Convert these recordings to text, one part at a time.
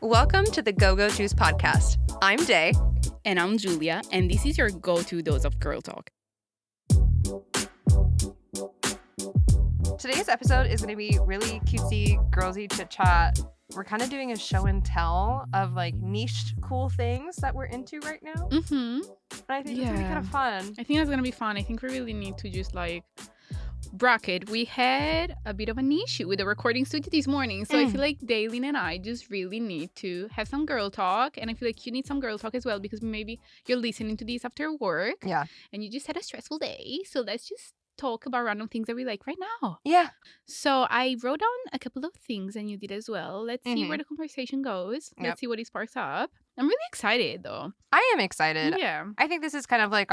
Welcome to the Go-Go Juice podcast. I'm Day. And I'm Giulia, and this is your go-to dose of girl talk. Today's episode is going to be really cutesy, girlsy chit-chat. We're kind of doing a show and tell of like niche cool things that we're into right now. Mm-hmm. And I think it's going to be kind of fun. I think that's going to be fun. I think we really need to just bracket. We had a bit of an issue with the recording studio this morning, so I feel like Daylin and I just really need to have some girl talk, and I feel like you need some girl talk as well, because maybe you're listening to this after work and you just had a stressful day, so let's just talk about random things that we like right now. So I wrote down a couple of things, and you did as well. Let's see where the conversation goes. Let's see what it sparks up. I'm really excited though. I am excited. Yeah. I think this is kind of like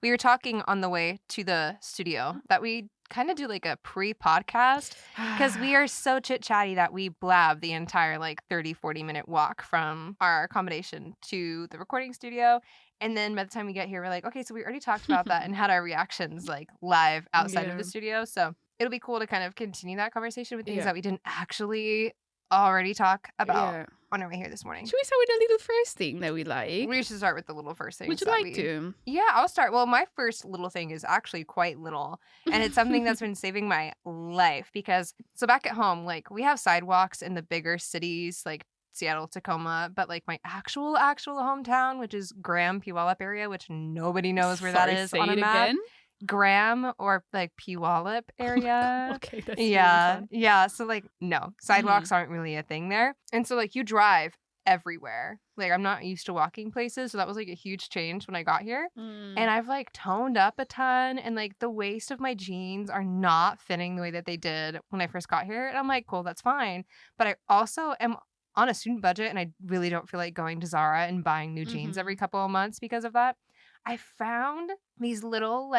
we were talking on the way to the studio that we kind of do like a pre-podcast, because we are so chit-chatty that we blab the entire 30-40 minute walk from our accommodation to the recording studio. And then by the time we get here, we're like, okay, so we already talked about that and had our reactions live outside of the studio. So it'll be cool to kind of continue that conversation with things that we didn't actually already talk about on our way here this morning. Should we start with the little first thing that we like? We should start with the little first thing. Would you like to? Yeah, I'll start. Well, my first little thing is actually quite little, and it's something that's been saving my life, because so back at home, we have sidewalks in the bigger cities like Seattle, Tacoma, but my actual hometown, which is Graham, Puyallup area, which nobody knows where that is on a map. Again? Graham or Puyallup area. Okay, that's yeah. So no, sidewalks aren't really a thing there, and so you drive everywhere. I'm not used to walking places, so that was a huge change when I got here. And I've toned up a ton, and the waist of my jeans are not fitting the way that they did when I first got here. And I'm like, cool, that's fine, but I also am on a student budget, and I really don't feel like going to Zara and buying new jeans every couple of months because of that. I found these little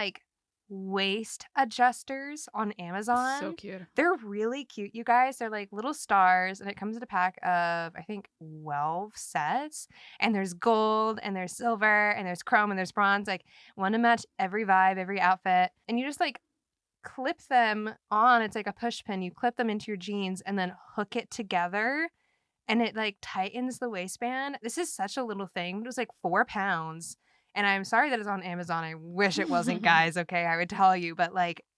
waist adjusters on Amazon. So cute. They're really cute, you guys. They're little stars, and it comes in a pack of, I think, 12 sets. And there's gold, and there's silver, and there's chrome, and there's bronze. One to match every vibe, every outfit. And you just clip them on. It's a push pin. You clip them into your jeans and then hook it together. And it tightens the waistband. This is such a little thing. It was £4. And I'm sorry that it's on Amazon. I wish it wasn't, guys. Okay, I would tell you. But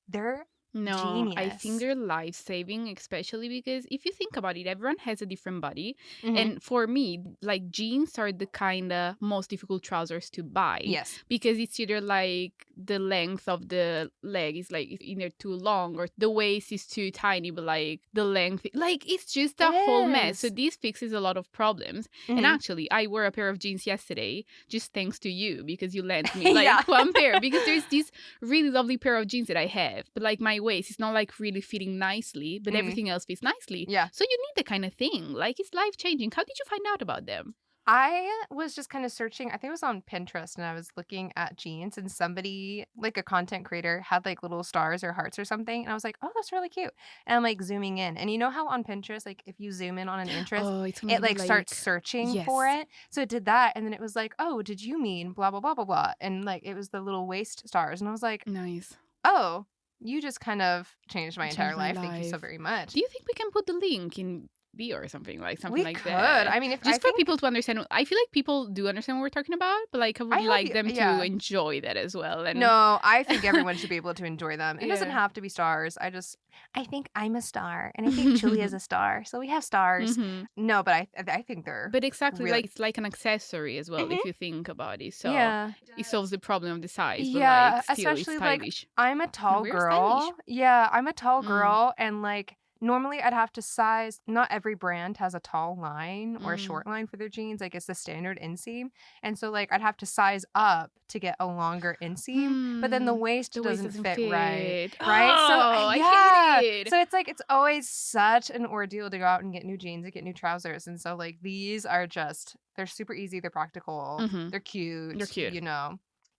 they're genius. I think they're life-saving, especially because if you think about it, everyone has a different body. And for me, jeans are the kind of most difficult trousers to buy. Yes. Because it's either the length of the leg is either too long, or the waist is too tiny, but the length, it's just a whole mess. So this fixes a lot of problems. And actually, I wore a pair of jeans yesterday just thanks to you, because you lent me one pair, because there's this really lovely pair of jeans that I have, but my waist is not really fitting nicely, but everything else fits nicely. Yeah. So you need that kind of thing. It's life-changing. How did you find out about them? I was just kind of searching. I think it was on Pinterest, and I was looking at jeans, and somebody, a content creator, had little stars or hearts or something, and I was like, oh, that's really cute. And I'm zooming in, and you know how on Pinterest, if you zoom in on an interest, it starts searching for it. So it did that, and then it was oh, did you mean blah blah blah blah blah, and it was the little waist stars, and I was like, nice. Oh, you just kind of changed my entire life. Thank you so very much. Do you think we can put the link in bio or something like that? We could. I mean, for people to understand. I feel like people do understand what we're talking about, but I would like them to enjoy that as well. And no, I think everyone should be able to enjoy them. It doesn't have to be stars. I think I'm a star, and I think Giulia's a star, so we have stars. No, but I think they're. But exactly, really... it's like an accessory as well if you think about it. So it solves the problem of the size. Yeah, but still, especially it's stylish. I'm a tall girl. Stylish. Yeah, I'm a tall girl, and normally I'd have to size. Not every brand has a tall line or a short line for their jeans. It's the standard inseam. And so I'd have to size up to get a longer inseam. But then the waist doesn't fit right. Right? Oh, so I hate it. So it's always such an ordeal to go out and get new jeans and get new trousers. And so these are they're super easy, they're practical, they're cute. They're cute.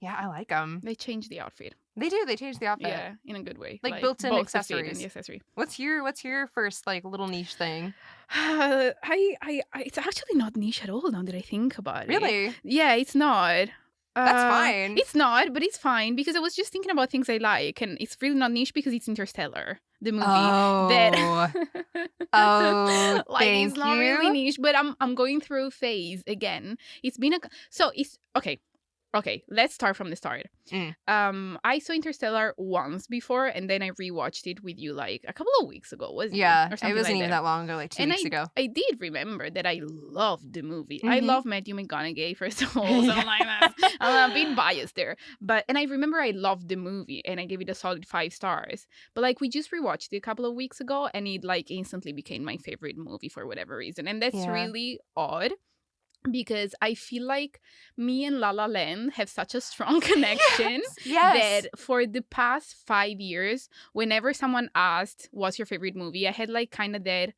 Yeah, I like them. They change the outfit. They do. They change the outfit. Yeah, in a good way. Built-in both accessories. The accessory. What's your first little niche thing? It's actually not niche at all now that I think about it. Really? Yeah, it's not. That's fine. It's not, but it's fine because I was just thinking about things I like, and it's really not niche because it's Interstellar, the movie. That Oh, like thank it's not you. really niche, but I'm going through a phase again. It's been it's okay. Okay, let's start from the start. I saw Interstellar once before, and then I rewatched it with you like a couple of weeks ago, was it? Yeah, Or it something wasn't like even that long ago, like 2 weeks ago. I did remember that I loved the movie. I Mhm. love Matthew McConaughey, first of all, so I'm a bit biased there. And I remember I loved the movie, and I gave it a solid 5 stars. But like we just rewatched it a couple of weeks ago, and it like instantly became my favorite movie for whatever reason, and that's Yeah. really odd. Because I feel like me and La La Land have such a strong connection Yes. that for the past 5 years, whenever someone asked, what's your favorite movie? I had like kind of that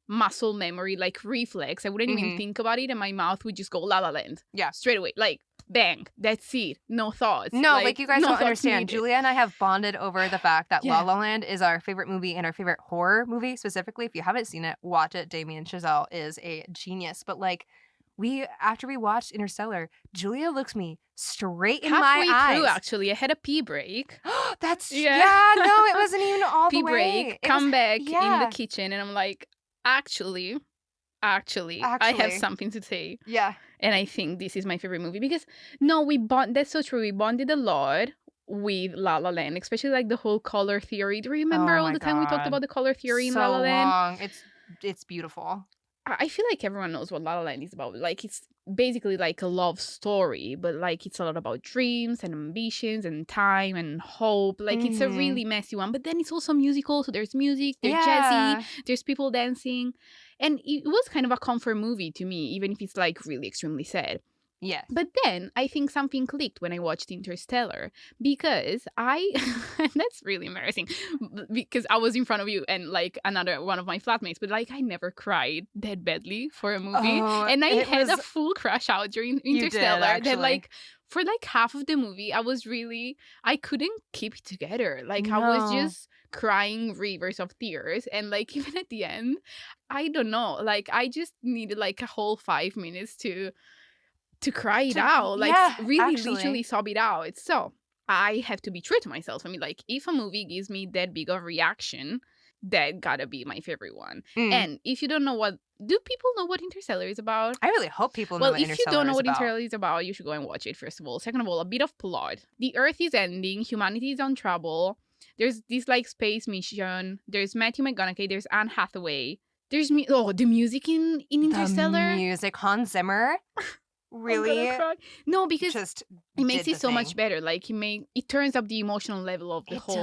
muscle memory, like reflex. I wouldn't even think about it, and my mouth would just go La La Land. Yeah. Straight away. Like, bang. That's it. No thoughts. No, like you guys no don't thoughts understand. needed. Julia and I have bonded over the fact that Yeah. La La Land is our favorite movie and our favorite horror movie specifically. If you haven't seen it, watch it. Damien Chazelle is a genius. But like, after we watched Interstellar, Julia looks me straight in Halfway my through, eyes. actually, I had a pee break. That's Yeah. no, it wasn't even all Pee the way. break, It come was- back in the yeah. kitchen, and I'm like, actually, I have Actually. something to say. Yeah. And I think this is my favorite movie because that's so true. We bonded a lot with La La Land, especially like the whole color theory. Do you remember Oh all my the time we talked God. about the color theory in So La La Land? long. It's beautiful. I feel like everyone knows what La La Land is about. Like it's basically like a love story, but like it's a lot about dreams and ambitions and time and hope. Like it's a Mhm. really messy one. But then it's also musical, so there's music, there's Yeah. jazzy, there's people dancing. And it was kind of a comfort movie to me, even if it's like really extremely sad. Yes. But then I think something clicked when I watched Interstellar because that's really embarrassing because I was in front of you and like another one of my flatmates, but like I never cried that badly for a movie. Oh, And I it had a was- full crash out during You did, Interstellar that actually. like for like half of the movie I couldn't keep it together. Like I was No. just crying rivers of tears, and like even at the end, I don't know, like I just needed like a whole 5 minutes to cry it out, like yeah, really actually. literally sob it out. So I have to be true to myself. I mean, like if a movie gives me that big of reaction, that gotta be my favorite one. And if you don't know do people know what Interstellar is about? I really hope people know Well, what if you Interstellar don't know is what about. Interstellar is about, you should go and watch it, first of all. Second of all, a bit of plot. The Earth is ending. Humanity is on trouble. There's this like space mission. There's Matthew McConaughey. There's Anne Hathaway. There's the music in Interstellar. The music, Hans Zimmer. Really? I'm gonna cry. No, because just it makes did it the so much thing. better. Like it turns up the emotional level of the whole.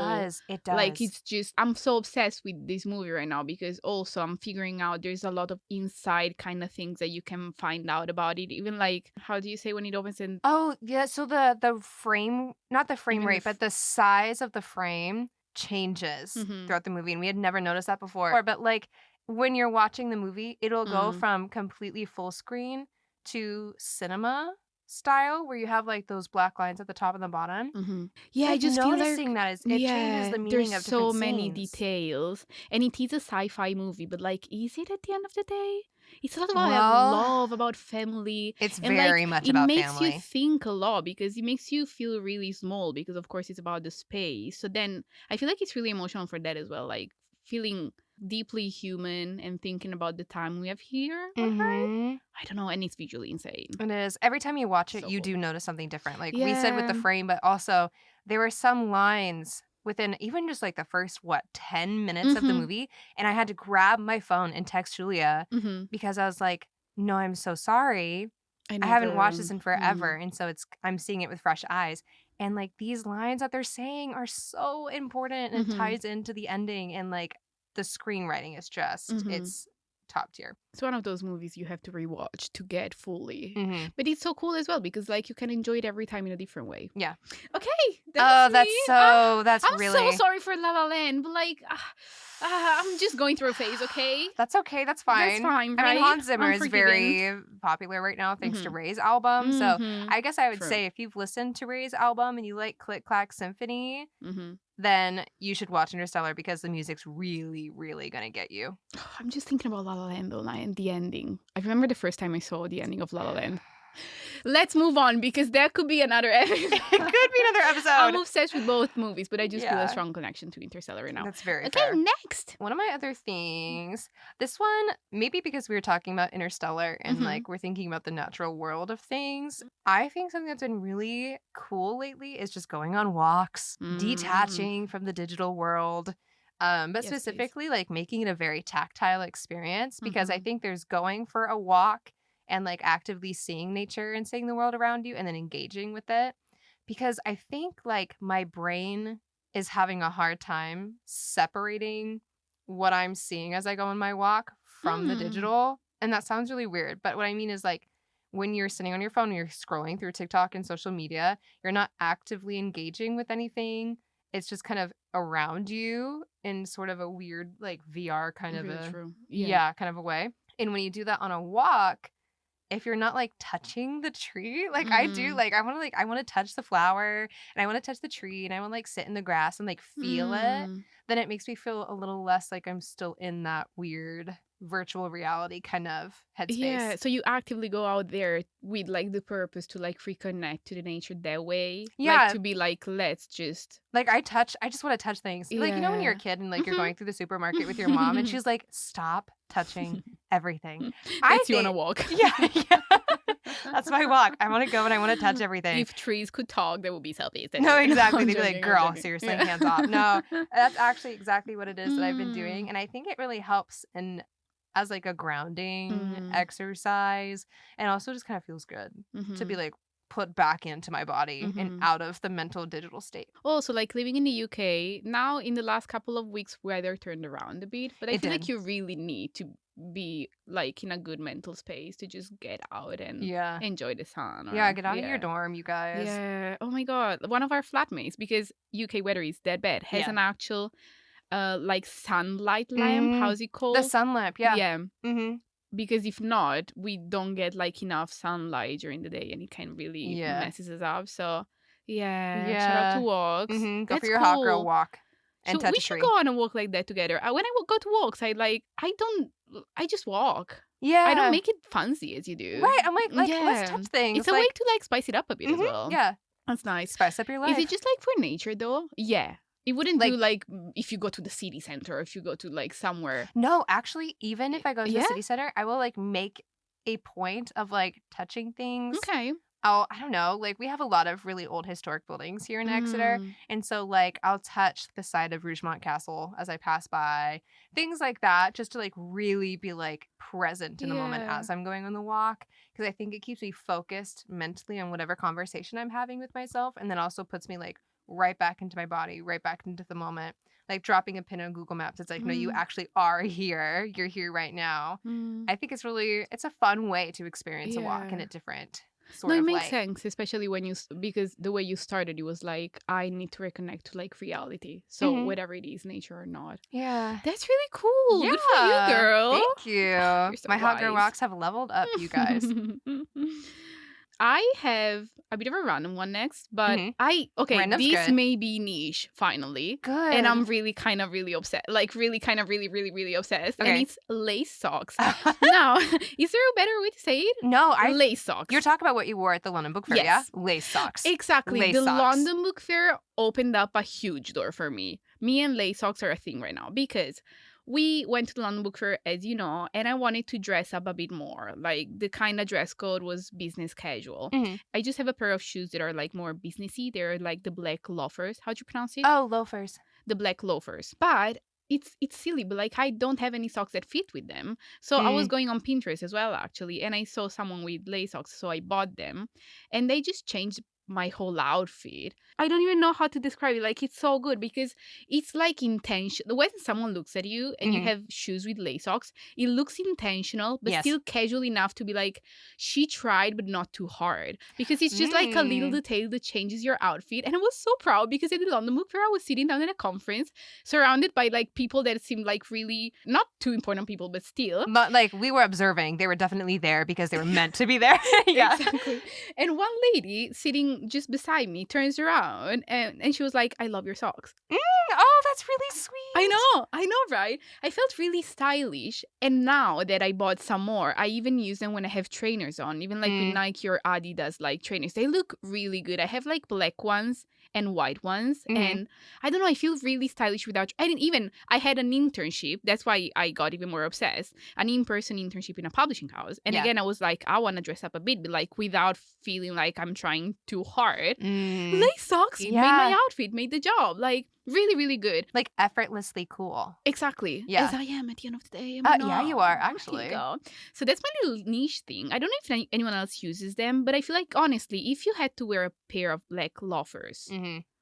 It does. Like it's just I'm so obsessed with this movie right now because also I'm figuring out there's a lot of inside kind of things that you can find out about it. Even like how do you say when it opens and Oh, yeah, so the frame, not the frame Even the rate, but the size of the frame changes Mhm. throughout the movie, and we had never noticed that before. But like when you're watching the movie, it'll go from completely full screen to cinema style, where you have like those black lines at the top and the bottom. Yeah, I Like, just feel like noticing that it changes the meaning there's of so different many scenes. details, and it is a sci-fi movie, but like, is it at the end of the day? It's a lot about Well, love, about family. It's And very like, much it about makes family. you think a lot because it makes you feel really small because of course it's about the space. So then I feel like it's really emotional for that as well, like feeling deeply human and thinking about the time we have here on Earth. Mhm. I don't know, and it's visually insane. It is. Every time you watch it, So you cool. do notice something different. Like we said with the Yeah. frame, but also there were some lines within even just like the first 10 minutes of the Mhm. movie, and I had to grab my phone and text Julia because I was like, "No, I'm so sorry. I haven't watched this in forever, and so I'm seeing it with fresh eyes." And like these lines that they're saying are so important, and it ties into the ending, and like the screenwriting is just it's top tier. It's one of those movies you have to rewatch to get fully. Mhm. But it's so cool as well because like you can enjoy it every time in a different way. Yeah. Okay. Oh, that's me. that's I'm really so sorry for La La Land, but like I'm just going through a phase, okay? That's okay. That's fine. That's fine, I right? mean, Hans Zimmer I'm is forgiving. very popular right now thanks to Ray's album. So Mhm. I guess I would True. say if you've listened to Ray's album and you like Click Clack Symphony, Mhm. then you should watch Interstellar because the music's really, really gonna get you. I'm just thinking about La La Land though, and the ending. I remember the first time I saw the ending of La La Land. Let's move on because that could be another episode. It could be another episode. I'm obsessed with both movies, but I just feel a strong connection to Interstellar right now. That's very okay, fair. next. One of my other things, this one, maybe because we were talking about Interstellar and like we're thinking about the natural world of things, I think something that's been really cool lately is just going on walks, detaching from the digital world. But specifically, like making it a very tactile experience because I think there's going for a walk and like actively seeing nature and seeing the world around you and then engaging with it. Because I think like my brain is having a hard time separating what I'm seeing as I go on my walk from the digital. And that sounds really weird. But what I mean is like when you're sitting on your phone and you're scrolling through TikTok and social media, you're not actively engaging with anything. It's just kind of around you in sort of a weird like VR kind of kind of a way. And when you do that on a walk, if you're not like touching the tree, like I do, like I want to touch the flower and I want to touch the tree and I want to like sit in the grass and like feel it, then it makes me feel a little less like I'm still in that weird virtual reality kind of headspace. Yeah, so you actively go out there with like the purpose to like reconnect to the nature that way. Yeah. Like to be like, let's just like I just want to touch things. Like, you know, when you're a kid and like you're going through the supermarket with your mom and she's like, stop touching everything. That's you on a walk. Yeah. That's my walk. I want to go and I want to touch everything. If trees could talk, there would be selfies. No, exactly. They'd be like, girl, seriously, hands off. No, that's actually exactly what it is that I've been doing. And I think it really helps as like a grounding exercise, and also just kind of feels good to be like put back into my body and out of the mental digital state. Also, like living in the UK now, in the last couple of weeks, weather turned around a bit, but I feel like you really need to be like in a good mental space to just get out and enjoy the sun. Get out of your dorm, you guys. Yeah. Oh my god, one of our flatmates, because UK weather is that bad, has an actual like sunlight lamp. How's it called? The sun lamp. Yeah. Because if not, we don't get like enough sunlight during the day and it kind of really messes us up. So shout out to walks. Go for your hot girl walk and touch a tree. We should go on a walk like that together. When I go to walks, I just walk. Yeah, I don't make it fancy as you do. Right, I'm like let's touch things. It's a way to like spice it up a bit as well. Yeah, that's nice. Spice up your life. Is it just like for nature though? Yeah. It wouldn't do like if you go to the city center or if you go to like somewhere. No, actually, even if I go to the city center, I will like make a point of like touching things. Okay. I don't know, like we have a lot of really old historic buildings here in Exeter. And so like I'll touch the side of Rougemont Castle as I pass by. Things like that, just to like really be like present in the moment as I'm going on the walk. Because I think it keeps me focused mentally on whatever conversation I'm having with myself. And then also puts me like right back into my body, right back into the moment. Like dropping a pin on Google Maps. It's like, no, you actually are here. You're here right now. I think it's a fun way to experience a walk in a different sort of it way. makes sense, especially when because the way you started, it was like, I need to reconnect to like reality. So whatever it is, nature or not. Yeah. That's really cool. Yeah. Good for you, girl. Thank you. So my hot girl walks have leveled up, you guys. I have a bit of a random one next, but Random's this good. may be niche finally. Good. And I'm really kind of really obsessed, like really kind of really obsessed. Okay. And it's lace socks. Now, is there a better way to say it? No, lace socks. You're talking about what you wore at the London Book Fair, yeah? Lace socks. Exactly. Lace the socks. London Book Fair opened up a huge door for me. Me and lace socks are a thing right now because we went to the London Book Fair, as you know, and I wanted to dress up a bit more. Like, the kind of dress code was business casual. I just have a pair of shoes that are, like, more businessy. They're, like, the black loafers. How do you pronounce it? Oh, loafers. The black loafers. But it's silly, but, like, I don't have any socks that fit with them. So I was going on Pinterest as well, actually, and I saw someone with lace socks, so I bought them. And they just changed my whole outfit. I don't even know how to describe it. Like, it's so good because it's like intentional. When someone looks at you and you have shoes with lace socks, it looks intentional, but still casual enough to be like, she tried, but not too hard. Because it's just like a little detail that changes your outfit. And I was so proud because at the London Book Fair, I was sitting down at a conference surrounded by like people that seemed like really not too important people, but still. But like we were observing, they were definitely there because they were meant to be there. Yeah. Exactly. And one lady sitting just beside me turns around and she was like, I love your socks. Oh, that's really sweet. I know, right? I felt really stylish. And now that I bought some more, I even use them when I have trainers on. Even like with Nike or Adidas like trainers. They look really good. I have like black ones and white ones. And I don't know, I feel really stylish without... I had an internship. That's why I got even more obsessed. An in-person internship in a publishing house. And again, I was like, I want to dress up a bit, but like without feeling like I'm trying too hard. Lace socks made my outfit, made the job. Like, really, really good. Like effortlessly cool. Exactly. Yeah. As I am at the end of the day. Yeah, you are, actually. There you go. So that's my little niche thing. I don't know if anyone else uses them, but I feel like, honestly, if you had to wear a pair of black loafers,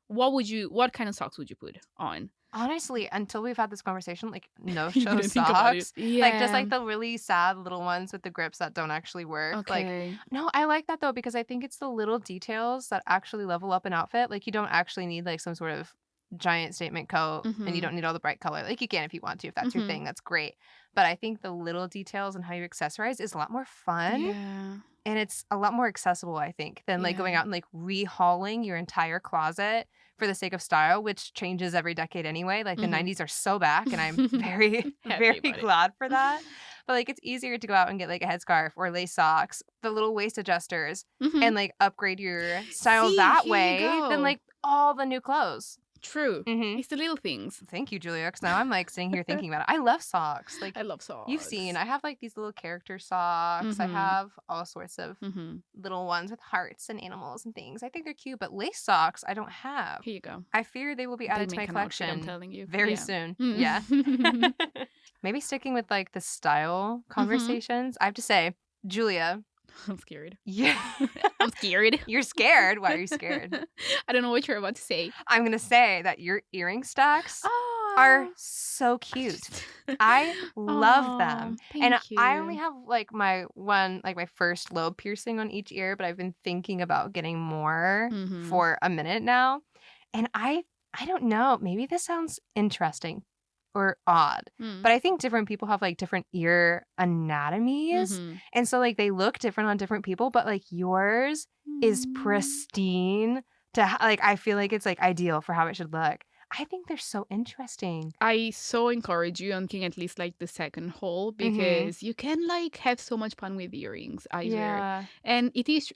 what kind of socks would you put on? Honestly, until we've had this conversation, like no You show didn't think about it. socks. Like just like the really sad little ones with the grips that don't actually work. Okay. Like no, I like that though because I think it's the little details that actually level up an outfit. Like you don't actually need like some sort of giant statement coat and you don't need all the bright color. Like you can if you want to, if that's your thing, that's great. But I think the little details and how you accessorize is a lot more fun. Yeah. And it's a lot more accessible, I think, than like going out and like rehauling your entire closet for the sake of style, which changes every decade anyway. Like the 90s are so back, and I'm very, very glad for that. But like it's easier to go out and get like a headscarf or lace socks, the little waist adjusters, and like upgrade your style that way than like all the new clothes. True. It's the little things. Thank you, Giulia, because now I'm like sitting here thinking about it. I love socks. Like I love socks. You've seen. I have like these little character socks. I have all sorts of little ones with hearts and animals and things. I think they're cute, but lace socks I don't have. Here you go. I fear they will be added to my collection. I'm telling you. Very soon. Yeah. Maybe sticking with like the style conversations. I have to say, Giulia. I'm scared. Yeah. I'm scared. You're scared? Why are you scared? I don't know what you're about to say. I'm going to say that your earring stacks are so cute. I love them. Thank you. I only have like my first lobe piercing on each ear, but I've been thinking about getting more for a minute now. And I don't know, maybe this sounds interesting or odd, but I think different people have like different ear anatomies. And so like they look different on different people, but like yours is pristine to like, I feel like it's like ideal for how it should look. I think they're so interesting. I so encourage you on getting at least like the second hole because you can like have so much fun with earrings, I swear. And it is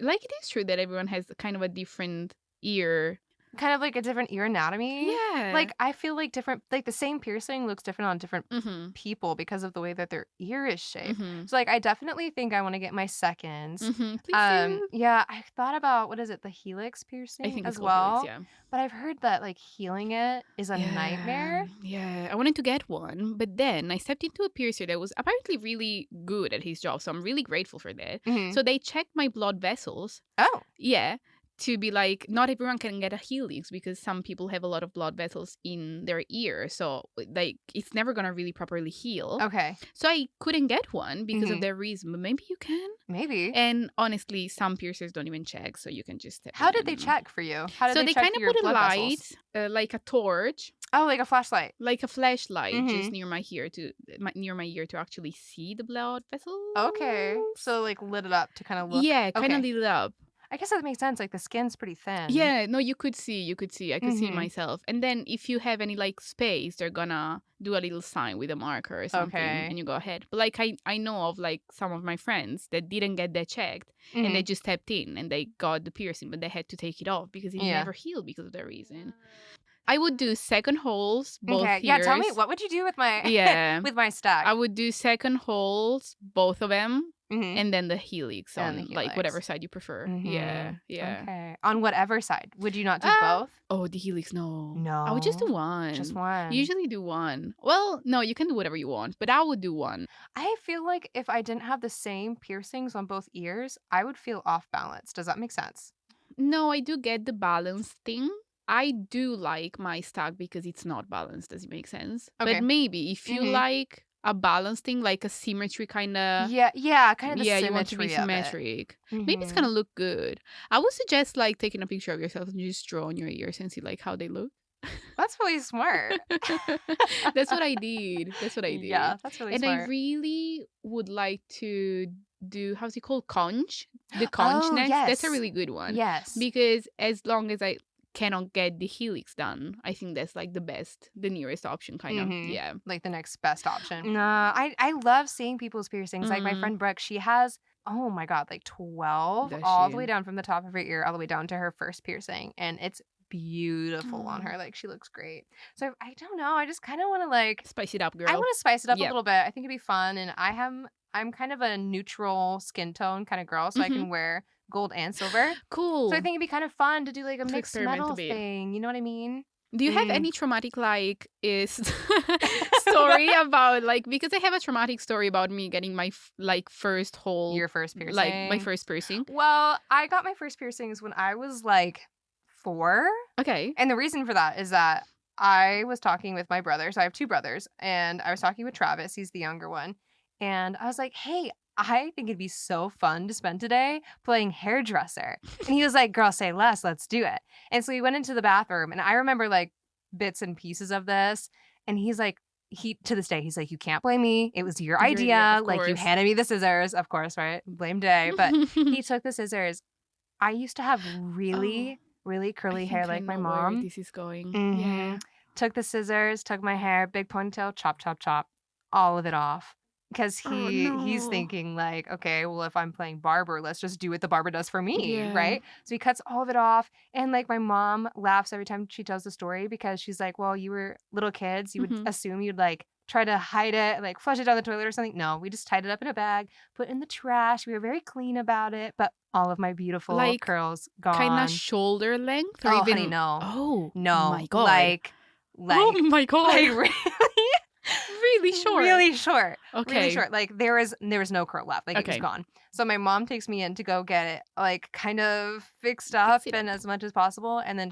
true that everyone has kind of a different ear. Kind of like a different ear anatomy. Yeah. Like I feel like different, like the same piercing looks different on different people because of the way that their ear is shaped. So like I definitely think I want to get my seconds. Please do. Yeah, I thought about, what is it, the helix piercing I think as it's well. Helix, yeah. But I've heard that like healing it is a nightmare. Yeah, I wanted to get one, but then I stepped into a piercer that was apparently really good at his job. So I'm really grateful for that. So they checked my blood vessels. Oh. Yeah. To be like, not everyone can get a helix because some people have a lot of blood vessels in their ear. So like it's never going to really properly heal. Okay. So I couldn't get one because of that reason. But maybe you can. Maybe. And honestly, some piercers don't even check. So you can just step How did they check for you? How did they check kind of your put a blood light, vessels? Like a torch. Oh, like a flashlight. Like a flashlight just near my ear to actually see the blood vessels. Okay. So like lit it up to kind of look. Yeah, kind of lit it up. I guess that makes sense. Like the skin's pretty thin. Yeah, no, you could see. I could see it myself. And then if you have any like space, they're gonna do a little sign with a marker or something, and you go ahead. But like I know of like some of my friends that didn't get that checked, and they just stepped in and they got the piercing, but they had to take it off because it never healed because of that reason. I would do second holes, both ears. Yeah, tell me, what would you do with my with my stack? I would do second holes, both of them. And then the helix on like whatever side you prefer. Yeah. Okay. On whatever side. Would you not do both? Oh, the helix, no. No. I would just do one. Just one. You usually do one. Well, no, you can do whatever you want, but I would do one. I feel like if I didn't have the same piercings on both ears, I would feel off balance. Does that make sense? No, I do get the balance thing. I do like my stack because it's not balanced. Does it make sense? Okay. But maybe if you like a balance thing, like a symmetry kind of... Yeah, kind of the symmetry you want to be symmetric. It. Maybe it's going to look good. I would suggest like taking a picture of yourself and just draw on your ears and see like how they look. That's really smart. That's what I did. Yeah, that's really smart. And I really would like to do, how's it called? Conch? The conch next. Yes. That's a really good one. Yes. Because as long as I cannot get the helix done, I think that's like the nearest option, kind of. Yeah. Like the next best option. No, I love seeing people's piercings. Like my friend Brooke, she has, oh my God, like 12 all the way down from the top of her ear all the way down to her first piercing. And it's beautiful on her. Like she looks great. So I don't know. I just kind of want to like spice it up, girl. I want to spice it up a little bit. I think it'd be fun. And I'm kind of a neutral skin tone kind of girl, so I can wear gold and silver. Cool. So I think it'd be kind of fun to do like a mixed metal thing. You know what I mean? Do you have any traumatic like story about like, because I have a traumatic story about me getting my first whole your first piercing, like my first piercing. Well, I got my first piercings when I was like 4. Okay. And the reason for that is that I was talking with my brother. So I have 2 brothers, and I was talking with Travis. He's the younger one. And I was like, hey, I think it'd be so fun to spend today playing hairdresser. And he was like, girl, say less, let's do it. And so we went into the bathroom, and I remember like bits and pieces of this. And he's like, to this day, he's like, you can't blame me. It was your idea. Like you handed me the scissors, of course, right? Blame Day. But he took the scissors. I used to have really curly hair like my mom. Where this is going. Yeah. Took the scissors, took my hair, big ponytail, chop, chop, chop, all of it off. Because he's thinking like, okay, well, if I'm playing barber, let's just do what the barber does for me, right? So he cuts all of it off. And like my mom laughs every time she tells the story because she's like, well, you were little kids. You would assume you'd like try to hide it, like flush it down the toilet or something. No, we just tied it up in a bag, put it in the trash. We were very clean about it. But all of my beautiful curls gone. Kind of shoulder length? Or even... honey, no. Oh, no. My God. Like, oh my God. Like really? Really short. Really short. Okay. Really short. Like there was no curl left. Like it was gone. So my mom takes me in to go get it like kind of fixed up and as much as possible. And then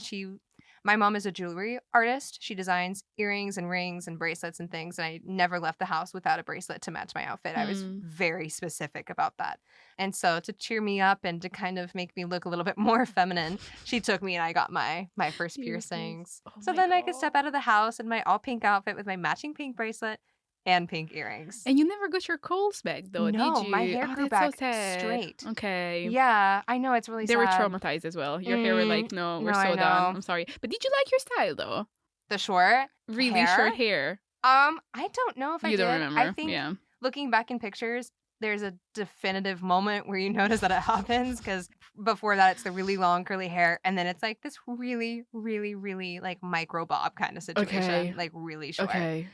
my mom is a jewelry artist. She designs earrings and rings and bracelets and things. And I never left the house without a bracelet to match my outfit. I was very specific about that. And so to cheer me up and to kind of make me look a little bit more feminine, she took me and I got my first piercings. So then I could step out of the house in my all pink outfit with my matching pink bracelet and pink earrings. And you never got your curls back though, no, did you? My hair grew back so straight. Okay. Yeah, I know, it's really they sad. They were traumatized as well. Your hair were like, no, we're so done. I'm sorry. But did you like your style though? The short? Really short hair? I don't know if I did. You don't remember? I think looking back in pictures, there's a definitive moment where you notice that it happens because before that it's the really long curly hair and then it's like this really, really, really like micro bob kind of situation. Like really short. Okay.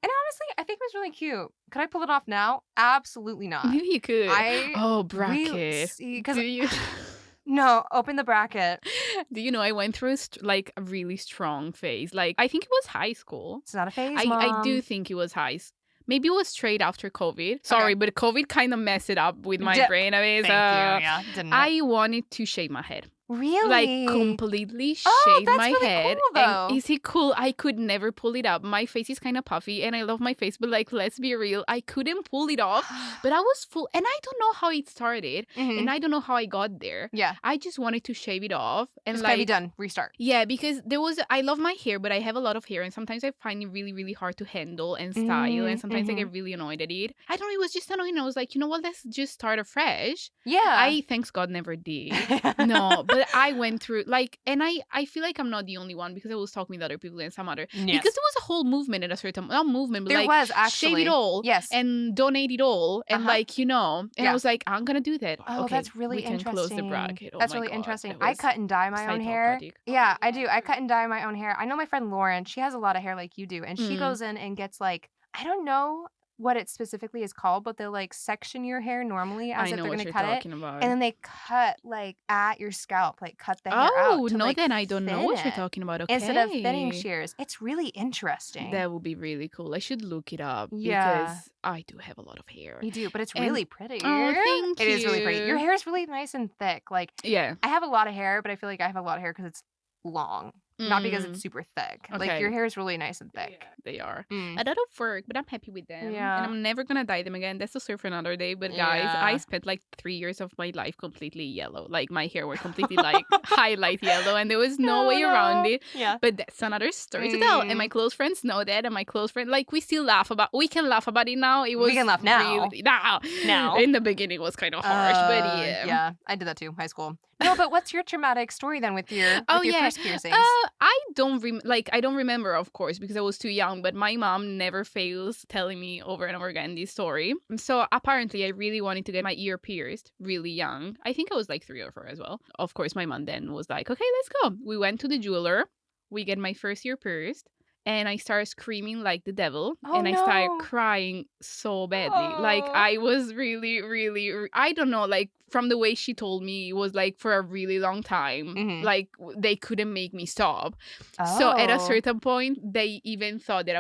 And honestly, I think it was really cute. Could I pull it off now? Absolutely not. Maybe you could. Bracket. Do you? No, open the bracket. Do you know I went through like a really strong phase? Like I think it was high school. It's not a phase, Mom. I do think it was Maybe it was straight after COVID. Sorry, but COVID kind of messed it up with my brain. I mean, didn't it? I wanted to shave my head. Really? Like completely shave my really head. Cool, though. And is it cool? I could never pull it up. My face is kind of puffy and I love my face, but like let's be real, I couldn't pull it off. But I was full and I don't know how it started and I don't know how I got there. Yeah. I just wanted to shave it off and just like be done. Restart. Yeah, because I love my hair, but I have a lot of hair and sometimes I find it really, really hard to handle and style and sometimes I get really annoyed at it. I don't know, it was just annoying. I was like, you know what, let's just start afresh. Yeah. I thanks God never did. No, but I went through like, and I feel like I'm not the only one because I was talking with other people and some other because there was a whole movement at a certain not movement, but there like was actually shave it all, and donate it all, and like and I was like, I'm gonna do that. Oh, okay, that's really interesting. We can close the bracket. That's really interesting. I cut and dye my own hair. Yeah, I do. I cut and dye my own hair. I know my friend Lauren. She has a lot of hair like you do, and she goes in and gets like I don't know what it specifically is called, but they'll like section your hair normally as if they're gonna cut it, and then they cut like at your scalp, like cut the hair out. Oh no, like, then I don't know what you're talking about. Okay, instead of thinning shears, it's really interesting. That would be really cool. I should look it up because I do have a lot of hair. You do, but it's really pretty. Oh, thank you. It is really pretty. Your hair is really nice and thick. Like I have a lot of hair, but I feel like I have a lot of hair because it's long. not because it's super thick. Like, Okay. your hair is really nice and thick. Yeah, they are. Mm. A lot of work, but I'm happy with them. Yeah. And I'm never gonna dye them again. That's a story for another day. But guys, Yeah. I spent like 3 years of my life completely yellow. Like my hair were completely like highlight yellow, and there was no way around it. Yeah. But that's another story to tell. And my close friends know that, and my close friend, like, we still laugh about. We can laugh about it now. It was We can laugh now. Really, now. In the beginning, it was kind of harsh, but yeah. Yeah, I did that too, high school. No, but what's your traumatic story then with your first piercings? I don't remember, of course, because I was too young. But my mom never fails telling me over and over again this story. So apparently, I really wanted to get my ear pierced really young. I think I was like 3 or 4 as well. Of course, my mom then was like, "Okay, let's go." We went to the jeweler. We get my first ear pierced. And I started screaming like the devil. And I started crying so badly. Like, I was really, really, I don't know, like, from the way she told me, it was like for a really long time. Like, they couldn't make me stop. So at a certain point, they even thought that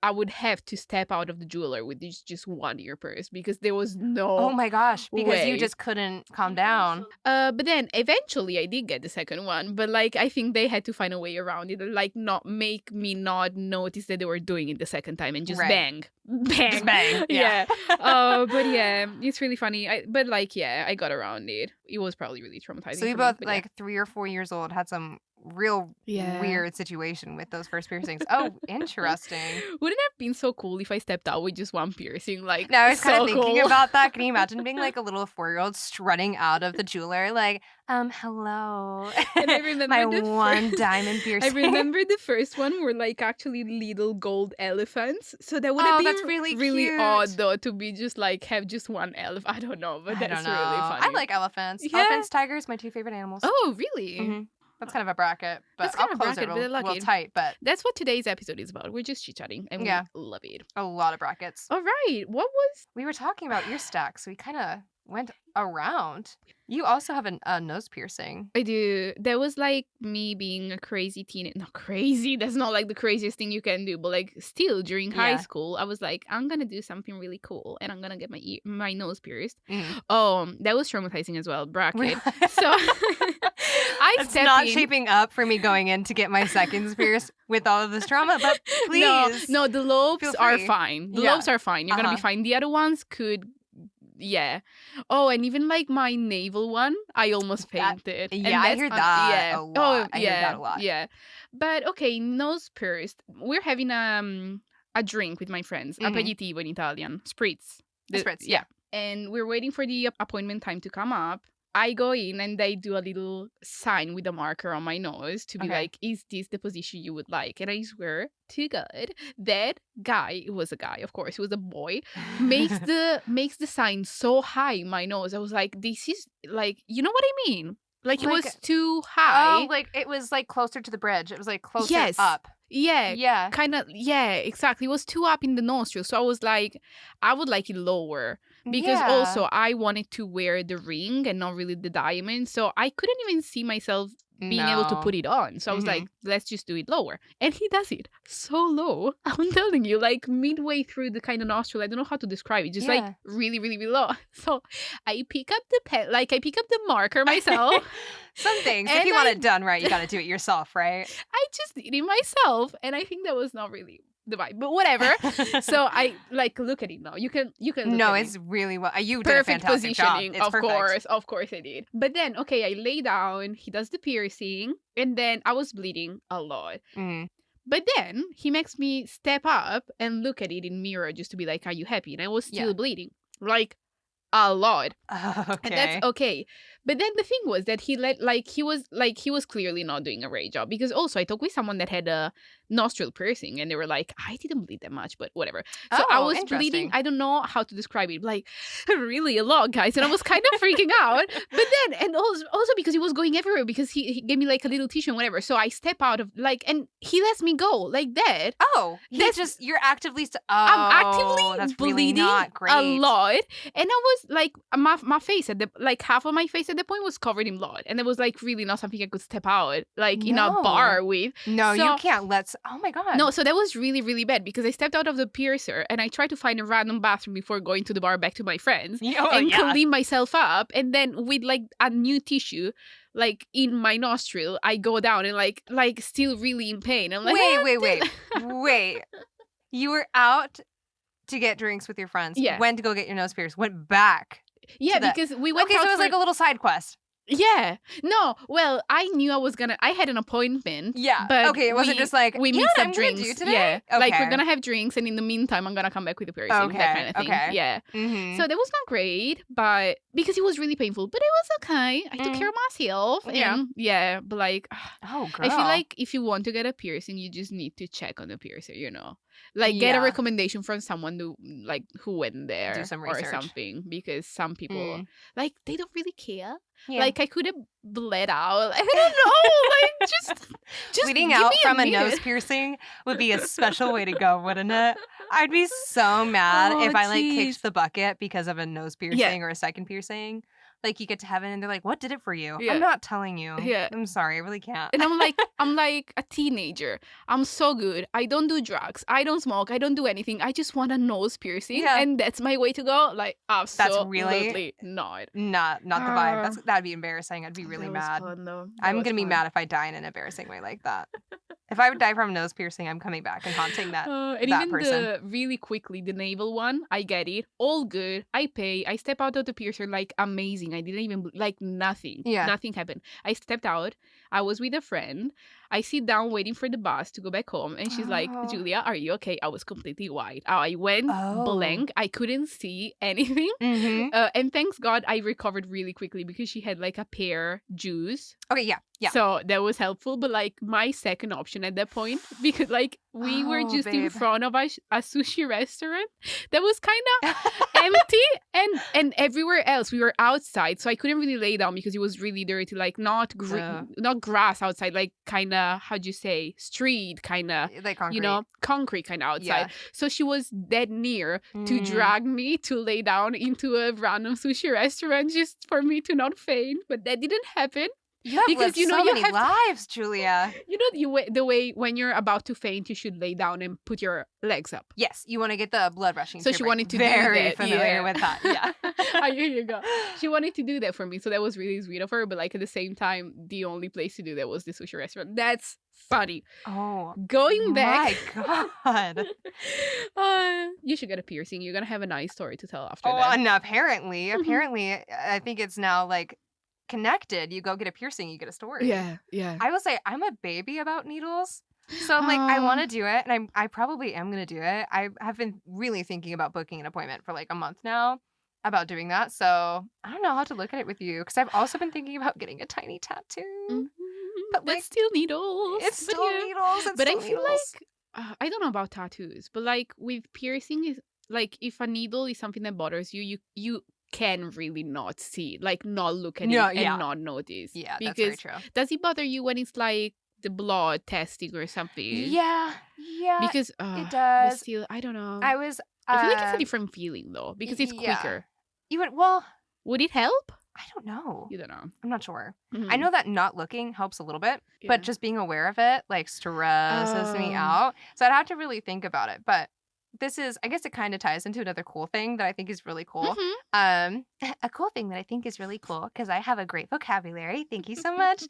I would have to step out of the jeweler with just one ear pierced because there was no Oh my gosh, because way. you just couldn't calm down. But then eventually I did get the second one, but like I think they had to find a way around it, like not make me not notice that they were doing it the second time and just bang. Just bang. Yeah. But yeah, it's really funny. I got around it. It was probably really traumatizing. So we for both, me, like 3 or 4 years old, had some real weird situation with those first piercings. Oh, interesting. Wouldn't it have been so cool if I stepped out with just one piercing? Like, no, I was so kind of thinking cool. about that. Can you imagine being like a little 4-year-old strutting out of the jeweler, like, hello. And I remember my one diamond piercing. I remember the first one were like actually little gold elephants. So that would have been that's really cute. odd though to be just like have just one elf. I don't know, but that's really funny. I like elephants. Yeah. Elephants, tigers, my 2 favorite animals. Oh, really? Mm-hmm. That's kind of a bracket, but That's kind I'll of close bracket, it but real tight. But that's what today's episode is about. We're just chit-chatting, and we love it. A lot of brackets. All right, what was... We were talking about ear stacks, so we kind of went around. You also have a nose piercing. I do. That was like me being a crazy teenager. Not crazy. That's not like the craziest thing you can do. But like still during high school, I was like, I'm going to do something really cool. And I'm going to get my nose pierced. That was traumatizing as well. Bracket. So it's not shaping up for me going in to get my seconds pierced with all of this trauma. But please. No, the lobes are fine. The lobes are fine. You're going to be fine. The other ones could... Yeah. Oh, and even like my navel one, I almost fainted. Yeah, I hear that a lot. I hear that a lot. Yeah. But okay, nose pierced. We're having a drink with my friends. Aperitivo in Italian. Spritz. Spritz, yeah. And we're waiting for the appointment time to come up. I go in and they do a little sign with a marker on my nose to be like, is this the position you would like? And I swear to God, that guy, it was a guy, of course, he was a boy, makes the sign so high in my nose. I was like, this is like, you know what I mean? Like it was too high. Oh, like it was like closer to the bridge. It was like closer up. Yeah. Kind of, yeah, exactly. It was too up in the nostril. So I was like, I would like it lower. Because also I wanted to wear the ring and not really the diamond. So I couldn't even see myself being able to put it on. So I was like, let's just do it lower. And he does it so low. I'm telling you, like midway through the kind of nostril. I don't know how to describe it. Just like really, really, really low. So I pick up the pen, like I pick up the marker myself. Some things, if you want it done right, you got to do it yourself, right? I just did it myself. And I think that was not really the vibe, but whatever. So I like look at it now. You can look it's really well. You did perfect a fantastic positioning. Job. It's Of course I did. But then I lay down. He does the piercing, and then I was bleeding a lot. But then he makes me step up and look at it in mirror just to be like, "Are you happy?" And I was still bleeding, like a lot. Okay. And that's okay. But then the thing was that he was clearly not doing a great job, because also I talked with someone that had a nostril piercing and they were like, I didn't bleed that much, but whatever. So I was bleeding. I don't know how to describe it, like really a lot, guys. And I was kind of freaking out. But then, and also because he was going everywhere, because he gave me like a little tissue and whatever. So I step out of and he lets me go like that. Oh, you're actively. I'm actively that's bleeding really not great. a lot. And I was like, my face at the half of my face at the point was covered in blood, and it was like really not something I could step out in a bar with. No, you can't. Oh my God. No, so that was really, really bad, because I stepped out of the piercer and I tried to find a random bathroom before going to the bar back to my friends and clean myself up, and then with like a new tissue, like in my nostril, I go down and like still really in pain. I'm like, wait. You were out to get drinks with your friends. Yeah. Went to go get your nose pierced. Went back. Yeah, because we went out so it was like a little side quest. Yeah. No, well, I knew I had an appointment. Yeah. But okay, it wasn't just like, we mixed up drinks. Do today? Yeah. Okay. Like, we're going to have drinks, and in the meantime, I'm going to come back with the piercing. Okay. That kind of thing. Okay. Yeah. Mm-hmm. So that was not great, but because it was really painful, but it was okay. I took care of myself. And Yeah. but like, oh, girl. I feel like if you want to get a piercing, you just need to check on the piercer, you know? Like, get a recommendation from someone who went there. Do some or research. Something. Because some people, like, they don't really care. Yeah. Like, I could have bled out. I don't know. Like, just bleeding out from a nose piercing would be a special way to go, wouldn't it? I'd be so mad if I like kicked the bucket because of a nose piercing or a second piercing. Like, you get to heaven and they're like, what did it for you? Yeah. I'm not telling you. Yeah. I'm sorry. I really can't. And I'm like a teenager. I'm so good. I don't do drugs. I don't smoke. I don't do anything. I just want a nose piercing. Yeah. And that's my way to go. Like, absolutely That's really not the vibe. That'd be embarrassing. I'd be really mad. Fun, though. I'm going to be mad if I die in an embarrassing way like that. If I would die from a nose piercing, I'm coming back and haunting that and that even person. Really quickly, the navel one, I get it. All good. I pay. I step out of the piercer, like, amazing. I didn't even, like, nothing. Yeah. Nothing happened. I stepped out. I was with a friend. I sit down waiting for the bus to go back home. And she's like, Giulia, are you okay? I was completely white. I went blank. I couldn't see anything. Mm-hmm. And thanks God, I recovered really quickly because she had, like, a pear juice. Okay, yeah. So that was helpful. But, like, my second option at that point, because, like, we were just in front of a sushi restaurant that was kind of empty, and everywhere else we were outside, so I couldn't really lay down because it was really dirty. Like, not grass outside, like, kind of, how'd you say, street kind of, like concrete. You know, concrete kind of outside. Yeah. So she was dead near to drag me to lay down into a random sushi restaurant just for me to not faint, but that didn't happen. You have lived so many lives, Giulia. You know, the way when you're about to faint, you should lay down and put your legs up. Yes, you want to get the blood rushing. So she wanted to very do that. familiar with that. Yeah. Here you go. She wanted to do that for me, so that was really sweet of her. But, like, at the same time, the only place to do that was the sushi restaurant. That's funny. Oh, going back. My God. You should get a piercing. You're gonna have a nice story to tell after that. Oh, and apparently, I think it's now like connected. You go get a piercing, you get a story. Yeah. I will say I'm a baby about needles. So I'm like, I want to do it, and I probably am going to do it. I have been really thinking about booking an appointment for like a month now about doing that. So I don't know how to look at it with you, because I've also been thinking about getting a tiny tattoo. Mm-hmm. But like, it's still needles. It's still needles. But I feel like, I don't know about tattoos, but like with piercing, is like if a needle is something that bothers you, you can really not see, like not look at it and not notice. Yeah, because that's very true. Does it bother you when it's like the blood testing or something? Yeah. Because it does. But still, I don't know. I feel like it's a different feeling though, because it's quicker. Would it help? I don't know. You don't know. I'm not sure. Mm-hmm. I know that not looking helps a little bit, but just being aware of it like stresses me out. So I'd have to really think about it. But I guess it kind of ties into another cool thing that I think is really cool. Mm-hmm. A cool thing that I think is really cool, because I have a great vocabulary. Thank you so much.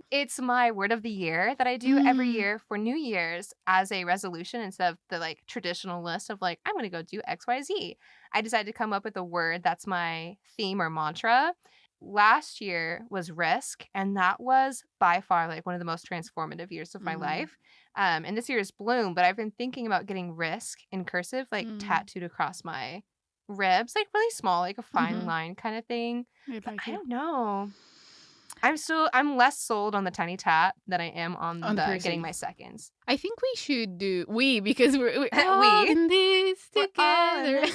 It's my word of the year that I do every year for New Year's as a resolution, instead of the like traditional list of like, I'm going to go do XYZ. I decided to come up with a word that's my theme or mantra. Last year was risk, and that was by far like one of the most transformative years of my life. And this year is bloom, but I've been thinking about getting risk in cursive, like tattooed across my ribs, like really small, like a fine line kind of thing. I don't know. I'm less sold on the tiny tat than I am on the getting my seconds. I think we should do because we're all in this together.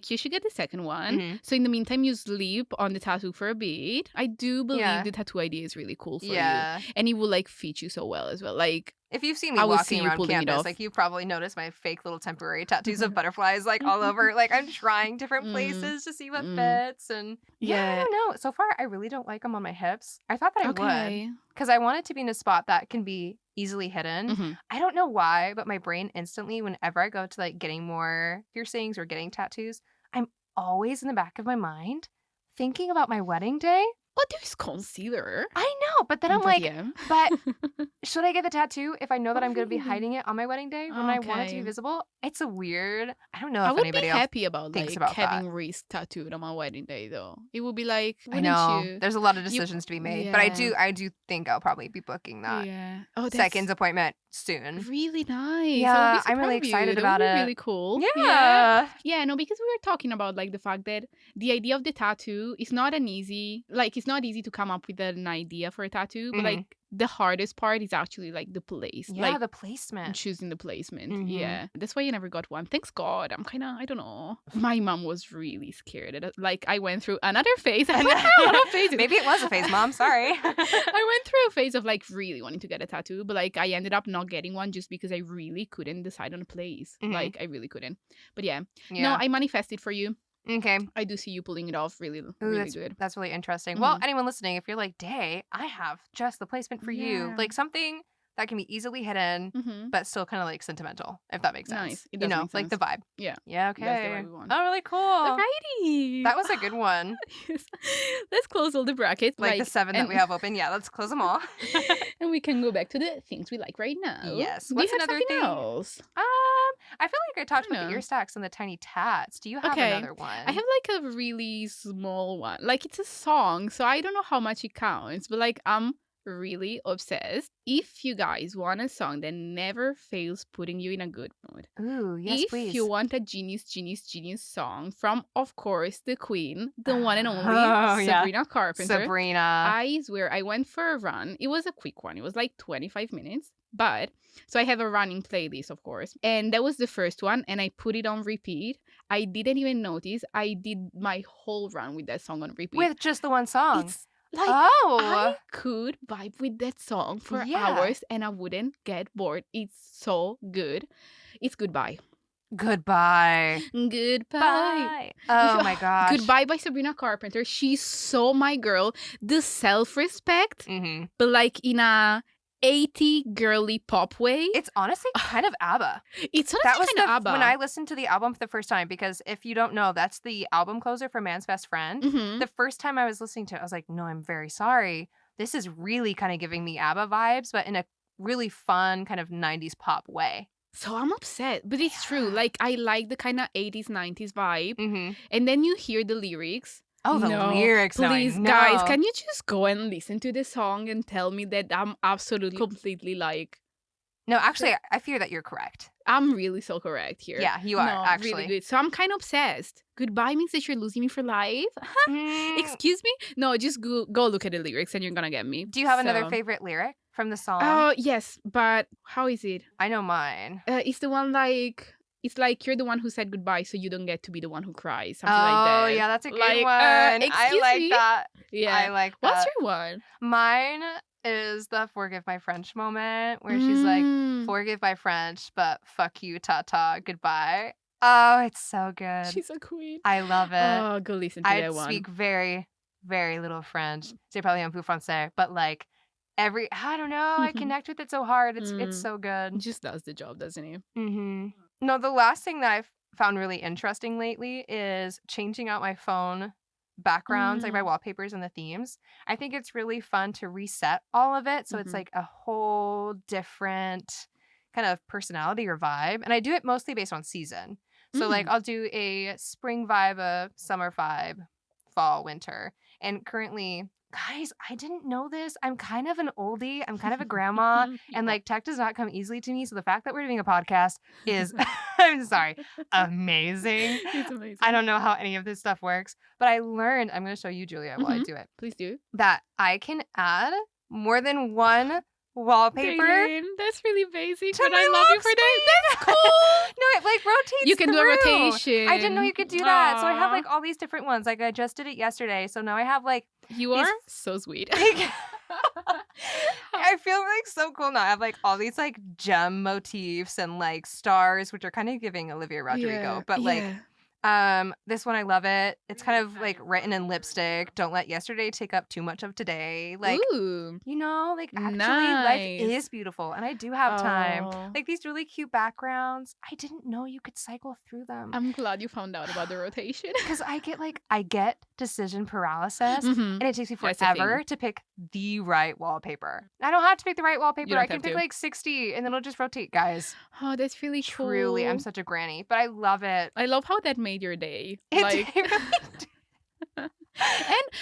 You should get the second one. So in the meantime, you sleep on the tattoo for a bit. I do believe the tattoo idea is really cool for you, and it will like fit you so well as well. Like, if you've seen me walking around campus, like you've probably noticed my fake little temporary tattoos of butterflies like all over. Like I'm trying different places to see what fits, and I don't know. So far, I really don't like them on my hips. I thought that I would, because I want it to be in a spot that can be easily hidden. I don't know why, but my brain instantly, whenever I go to like getting more piercings or getting tattoos, I'm always in the back of my mind thinking about my wedding day. But there's concealer. I know, but then I'm like, yeah. but should I get the tattoo if I know that I'm going to be really? hiding it on my wedding day when I want it to be Okay. visible? It's a weird. I don't know I if would be anybody else happy about thinks like about having that. wrist tattooed on my wedding day, though. It would be like, I wouldn't know. you? There's a lot of decisions to be made, but I do think I'll probably be booking that Yeah. Oh, that's seconds appointment soon. really nice. Yeah, I would be so I'm proud really of you. excited That about would be it. really cool. Yeah. Yeah, no, because we were talking about like the fact that the idea of the tattoo is not it's not easy to come up with an idea for a tattoo, but like the hardest part is actually like the place. Yeah, like the placement. choosing the placement. Mhm. Yeah. That's why I never got one. Thanks God. I'm kind of, I don't know. My mom was really scared. Like I went through another phase. I went through a lot of phases. Maybe it was a phase, Mom. Sorry. I went through a phase of like really wanting to get a tattoo, but like I ended up not getting one just because I really couldn't decide on a place. Mhm. Like I really couldn't. But yeah. Yeah. No, I manifested for you. Okay. I do see you pulling it off really, Ooh, really good. That's really interesting. Well, anyone listening, if you're like, Day, I have just the placement for you. Yeah. Like something that can be easily hidden, but still kind of like sentimental, if that makes sense. Nice. It does make like the sense. vibe. Yeah. Yeah, okay. That's the vibe we want. Oh, really cool. Alrighty. That was a good one. Yes. Let's close all the brackets. Like the 7 that we have open. Yeah, let's close them all. And we can go back to the things we like right now. Yes. Do What's you have another something thing? else? I feel like I talked about know. the ear stacks and the tiny tats. Do you have Okay. another one? I have like a really small one. Like it's a song, so I don't know how much it counts, but like I'm really obsessed. If you guys want a song that never fails putting you in a good mood, Ooh, yes, if please. you want a genius song from, of course, the queen, the one and only Sabrina Carpenter. Sabrina. I swear, I went for a run. It was a quick one. It was like 25 minutes. But, so I have a running playlist, of course. And that was the first one. And I put it on repeat. I didn't even notice. I did my whole run with that song on repeat. With just the one song. It's like, oh. I could vibe with that song for hours and I wouldn't get bored. It's so good. It's Goodbye. Goodbye. Goodbye. Oh my gosh. Goodbye by Sabrina Carpenter. She's so my girl. The self-respect, but like in a 80 girly pop way. It's honestly kind of ABBA. It's honestly kind of ABBA. When I listened to the album for the first time, because if you don't know, that's the album closer for Man's Best Friend. The first time I was listening to it, I was like, no, I'm very sorry. This is really kind of giving me ABBA vibes, but in a really fun kind of 90s pop way. So I'm upset, but it's true. Like, I like the kind of 80s, 90s vibe. And then you hear the lyrics. Oh, the lyrics. Please, guys, can you just go and listen to the song and tell me that I'm absolutely, completely like... No, actually, I fear that you're correct. I'm really so correct here. Yeah, you are, actually. Really good. So I'm kind of obsessed. Goodbye means that you're losing me for life? Excuse me? No, just go look at the lyrics and you're gonna get me. Do you have another favorite lyric from the song? Oh, yes, but how is it? I know mine. It's the one like... It's like you're the one who said goodbye, so you don't get to be the one who cries. Something like that. Oh, yeah, that's a good one. I like that. Yeah. I like that. What's your one? Mine is the forgive my French moment where she's like, forgive my French, but fuck you, ta-ta, goodbye. Oh, it's so good. She's a queen. I love it. Oh, go listen to that one. I speak very, very little French. C'est parler un peu français, but like I don't know, I connect with it so hard. It's so good. It just does the job, doesn't it? No, the last thing that I've found really interesting lately is changing out my phone backgrounds, like my wallpapers and the themes. I think it's really fun to reset all of it. So it's like a whole different kind of personality or vibe. And I do it mostly based on season. So like I'll do a spring vibe, a summer vibe, fall, winter. And currently, guys, I didn't know this. I'm kind of an oldie. I'm kind of a grandma. And like tech does not come easily to me. So the fact that we're doing a podcast is, I'm sorry, amazing. It's amazing. I don't know how any of this stuff works. But I learned, I'm going to show you, Giulia, while I do it. Please do. That I can add more than one wallpaper. That's really basic, to but my I love you for that. That's cool. No, it like rotates. You can do a rotation. I didn't know you could do that. So I have like all these different ones. Like I just did it yesterday. So now I have like you are so sweet. I feel like so cool now. I have like all these like gem motifs and like stars, which are kind of giving Olivia Rodrigo, but like This one, I love it. It's kind of like written in lipstick. Don't let yesterday take up too much of today. Like, Ooh, like actually life nice. is beautiful and I do have time. Oh. Like these really cute backgrounds. I didn't know you could cycle through them. I'm glad you found out about the rotation. Because I get decision paralysis Mhm. and it takes me That's the forever thing. to pick the right wallpaper. I don't have to pick the right wallpaper. don't I can have pick to. like 60 and then it'll just rotate, guys. Oh, that's really cool. Truly, I'm such a granny, but I love it. I love how that made your day. It Like, really did. and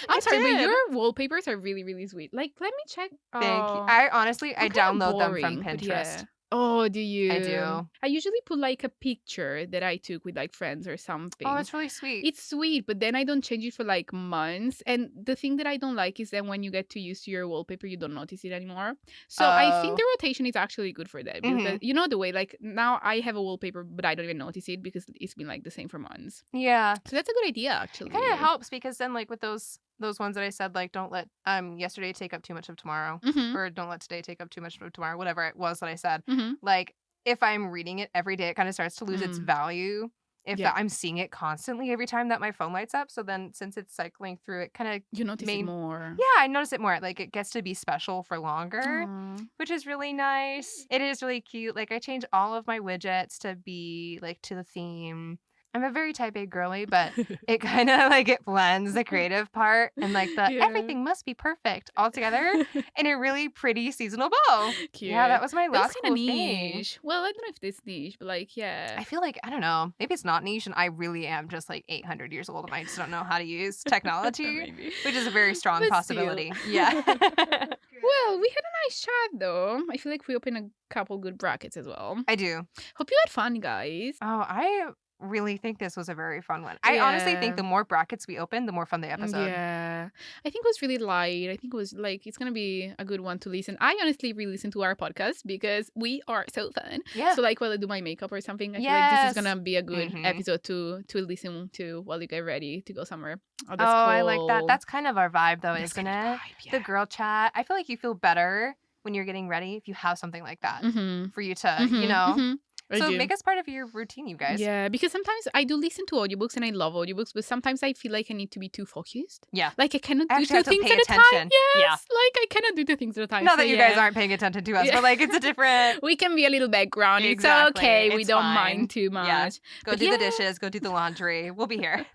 I'm It sorry, but did. your wallpapers are really, really sweet. Like, let me check. Thank you. Oh, I honestly, I I'm kinda download them boring, from but Pinterest. yeah. Oh, do you? I do. I usually put like a picture that I took with like friends or something. Oh, it's really sweet. It's sweet, but then I don't change it for like months. And the thing that I don't like is that when you get too used to your wallpaper, you don't notice it anymore. So I think Oh. the rotation is actually good for that. Because you know the way, like now I have a wallpaper, but I don't even notice it because it's been like the same for months. Yeah. So that's a good idea, actually. It kind of helps because then like with those ones that I said, like don't let yesterday take up too much of tomorrow, Mhm. or don't let today take up too much of tomorrow, whatever it was that I said. Mhm. Like if I'm reading it every day, it kind of starts to lose its Mm. value if Yeah. I'm seeing it constantly every time that my phone lights up. So then since it's cycling through, it kind of You notice it more. yeah, I notice it more. Like it gets to be special for longer, Aw. which is really nice. It is really cute. Like I change all of my widgets to be like to the theme. I'm a very type A girly, but it kind of like it blends the creative part and like the Yeah. everything must be perfect all together in a really pretty seasonal bow. Cute. Yeah, that was my That was last kind cool of thing. niche. Well, I don't know if it's niche, but like, yeah. I feel like I don't know. Maybe it's not niche, and I really am just like 800 years old, and I just don't know how to use technology, Maybe. which is a very strong But possibility. still. Yeah. Well, we had a nice chat though. I feel like we opened a couple good brackets as well. I do. Hope you had fun, guys. Oh, I really think this was a very fun one. I honestly think the Yeah. more brackets we open, the more fun the episode. Yeah. I think it was really light. I think it was like, it's going to be a good one to listen. I honestly re-listen to our podcast because we are so fun. Yeah. So like while I do my makeup or something, I feel like this is Yes. going to be a good Mhm. episode to listen to while you get ready to go somewhere. Oh, that's Oh, cool. I like that. That's kind of our vibe, though, That's isn't kind of it? the vibe, The yeah. girl chat. I feel like you feel better when you're getting ready if you have something like that Mhm. for you to, you Mhm. know. Mhm. I So do. make us part of your routine, you guys. Yeah, because sometimes I do listen to audiobooks and I love audiobooks, but sometimes I feel like I need to be too focused. Yeah. Like I cannot I do actually two have to things pay at a time. attention. Yes. Yeah. Like I cannot do two things at a time. Not So, that you guys yeah. aren't paying attention to us, Yeah. but like it's a different. We can be a little background. Exactly. It's okay. We It's don't fine. mind too much. Yeah. Go But do the yeah. dishes, go do the laundry. We'll be here.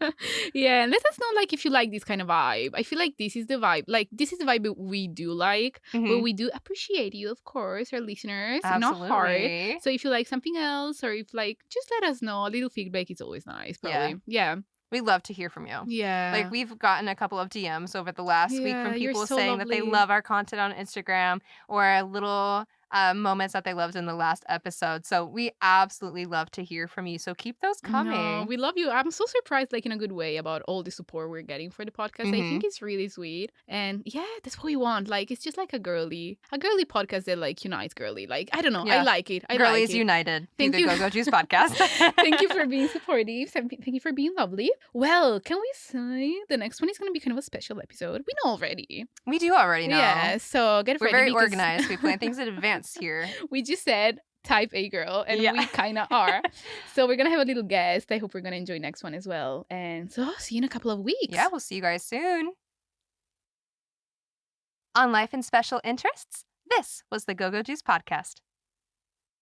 Yeah, and let us know like if you like this kind of vibe. I feel like this is the vibe. Like this is the vibe we do like, but Mhm. we do appreciate you, of course, our listeners, not hard. Absolutely. So if you like something else, or if like, just let us know. A little feedback is always nice. Probably. Yeah. We love to hear from you. Yeah. Like we've gotten a couple of DMs over the last week Yeah, from you're people so saying that they lovely. love our content on Instagram or little moments that they loved in the last episode. So we absolutely love to hear from you. So keep those coming. No, we love you. I'm so surprised, like in a good way, about all the support we're getting for the podcast. I think it's really sweet, and yeah, that's what we want. Like, it's just like a girly podcast that like unites girly. Like, I don't know, Yeah. I like it. I Girlies like it. United. Thank through you. the Go Go Juice podcast. Thank you for being supportive. Thank you for being lovely. Well, can we say the next one is going to be kind of a special episode? We know already. We do already know. Yeah, so get We're ready. very because organized. We plan things in advance here. We just said type A girl, and Yeah. we kind of are. So we're going to have a little guest. I hope we're going to enjoy next one as well. And so see you in a couple of weeks. Yeah, we'll see you guys soon. On Life and Special Interests, this was the Go Go Juice podcast.